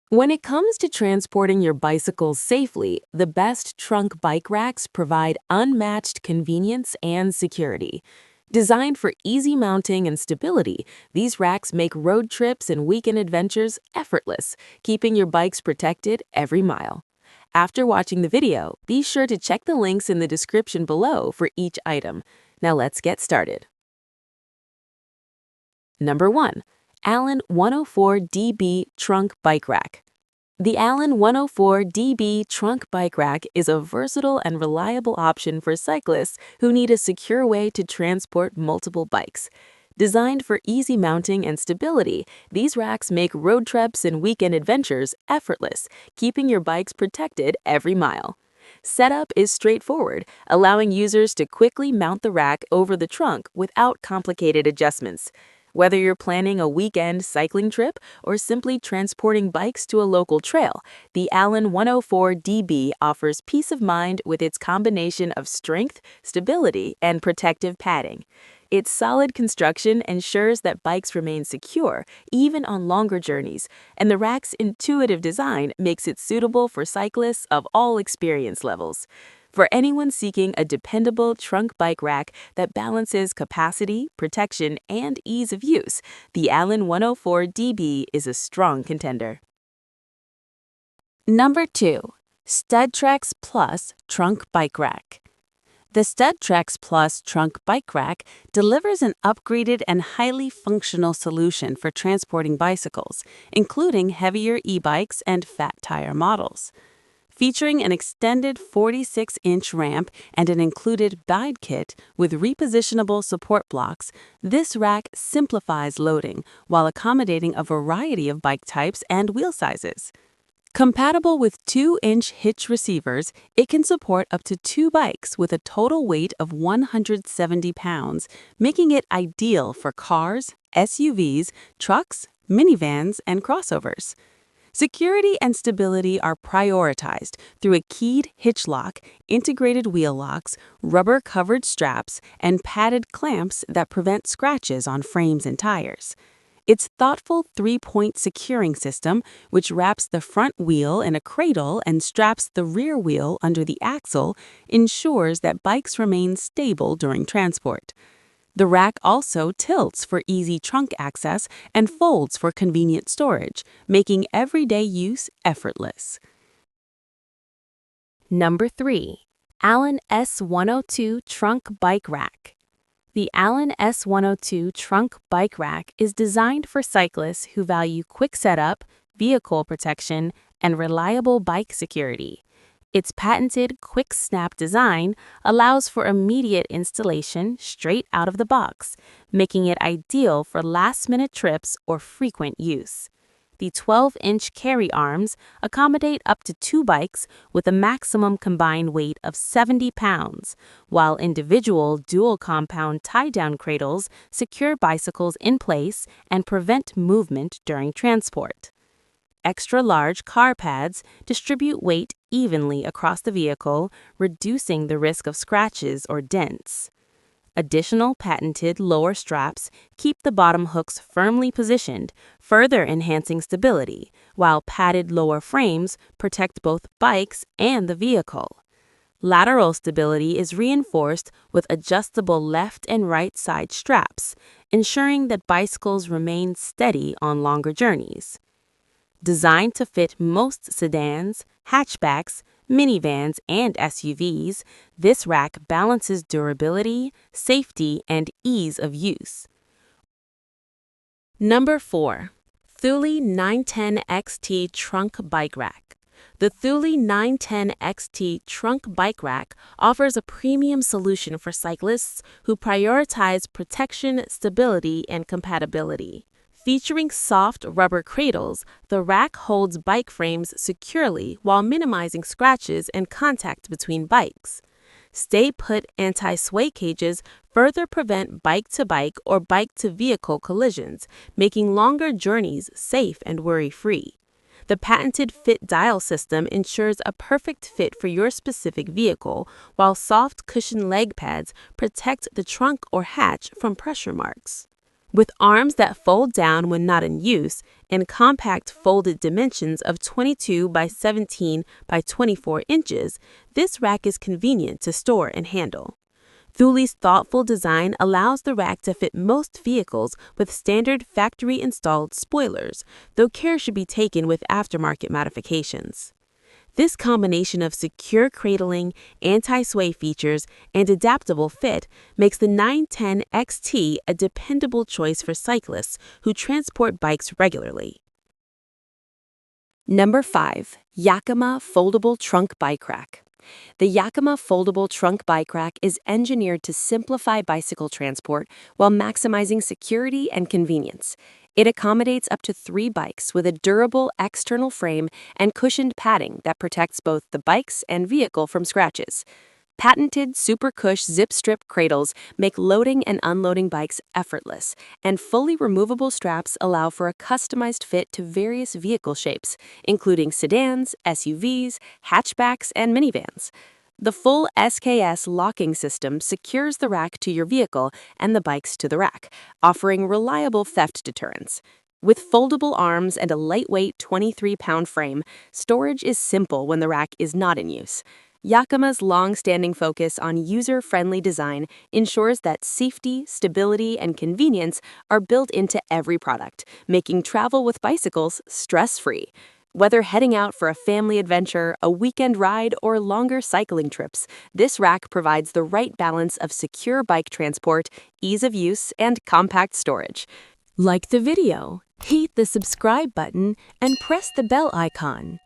When it comes to transporting your bicycles safely, the best trunk bike racks provide unmatched convenience and security. Designed for easy mounting and stability, these racks make road trips and weekend adventures effortless, keeping your bikes protected every mile. After watching the video, be sure to check the links in the description below for each item. Now let's get started. Number 1. Allen 104DB Trunk Bike Rack. The Allen 104DB Trunk Bike Rack is a versatile and reliable option for cyclists who need a secure way to transport multiple bikes. Designed for easy mounting and stability, these racks make road trips and weekend adventures effortless, keeping your bikes protected every mile. Setup is straightforward, allowing users to quickly mount the rack over the trunk without complicated adjustments. Whether you're planning a weekend cycling trip or simply transporting bikes to a local trail, the Allen 104DB offers peace of mind with its combination of strength, stability, and protective padding. Its solid construction ensures that bikes remain secure even on longer journeys, and the rack's intuitive design makes it suitable for cyclists of all experience levels. For anyone seeking a dependable trunk bike rack that balances capacity, protection, and ease of use, the Allen 104DB is a strong contender. Number 2. STUDTREX Plus Trunk Bike Rack. The STUDTREX Plus Trunk Bike Rack delivers an upgraded and highly functional solution for transporting bicycles, including heavier e-bikes and fat tire models. Featuring an extended 46-inch ramp and an included guide kit with repositionable support blocks, this rack simplifies loading while accommodating a variety of bike types and wheel sizes. Compatible with 2-inch hitch receivers, it can support up to 2 bikes with a total weight of 170 pounds, making it ideal for cars, SUVs, trucks, minivans, and crossovers. Security and stability are prioritized through a keyed hitch lock, integrated wheel locks, rubber-covered straps, and padded clamps that prevent scratches on frames and tires. Its thoughtful 3-point securing system, which wraps the front wheel in a cradle and straps the rear wheel under the axle, ensures that bikes remain stable during transport. The rack also tilts for easy trunk access and folds for convenient storage, making everyday use effortless. Number 3. Allen S102 Trunk Bike Rack. The Allen S102 Trunk Bike Rack is designed for cyclists who value quick setup, vehicle protection, and reliable bike security. Its patented quick snap design allows for immediate installation straight out of the box, making it ideal for last-minute trips or frequent use. The 12-inch carry arms accommodate up to 2 bikes with a maximum combined weight of 70 pounds, while individual dual-compound tie-down cradles secure bicycles in place and prevent movement during transport. Extra-large car pads distribute weight evenly across the vehicle, reducing the risk of scratches or dents. Additional patented lower straps keep the bottom hooks firmly positioned, further enhancing stability, while padded lower frames protect both bikes and the vehicle. Lateral stability is reinforced with adjustable left and right side straps, ensuring that bicycles remain steady on longer journeys. Designed to fit most sedans, hatchbacks, minivans, and SUVs, this rack balances durability, safety, and ease of use. Number 4. Thule 910XT Trunk Bike Rack. The Thule 910XT Trunk Bike Rack offers a premium solution for cyclists who prioritize protection, stability, and compatibility. Featuring soft rubber cradles, the rack holds bike frames securely while minimizing scratches and contact between bikes. Stay-put anti-sway cages further prevent bike-to-bike or bike-to-vehicle collisions, making longer journeys safe and worry-free. The patented fit dial system ensures a perfect fit for your specific vehicle, while soft cushion leg pads protect the trunk or hatch from pressure marks. With arms that fold down when not in use and compact folded dimensions of 22 by 17 by 24 inches, this rack is convenient to store and handle. Thule's thoughtful design allows the rack to fit most vehicles with standard factory-installed spoilers, though care should be taken with aftermarket modifications. This combination of secure cradling, anti-sway features, and adaptable fit makes the 910 XT a dependable choice for cyclists who transport bikes regularly. Number 5. Yakima Foldable Trunk Bike Rack. The Yakima Foldable Trunk Bike Rack is engineered to simplify bicycle transport while maximizing security and convenience. It accommodates up to 3 bikes with a durable external frame and cushioned padding that protects both the bikes and vehicle from scratches. Patented Super Cush zip strip cradles make loading and unloading bikes effortless, and fully removable straps allow for a customized fit to various vehicle shapes, including sedans, SUVs, hatchbacks, and minivans. The full SKS locking system secures the rack to your vehicle and the bikes to the rack, offering reliable theft deterrence. With foldable arms and a lightweight 23-pound frame, storage is simple when the rack is not in use. Yakima's long-standing focus on user-friendly design ensures that safety, stability, and convenience are built into every product, making travel with bicycles stress-free. Whether heading out for a family adventure, a weekend ride, or longer cycling trips, this rack provides the right balance of secure bike transport, ease of use, and compact storage. Like the video, hit the subscribe button, and press the bell icon.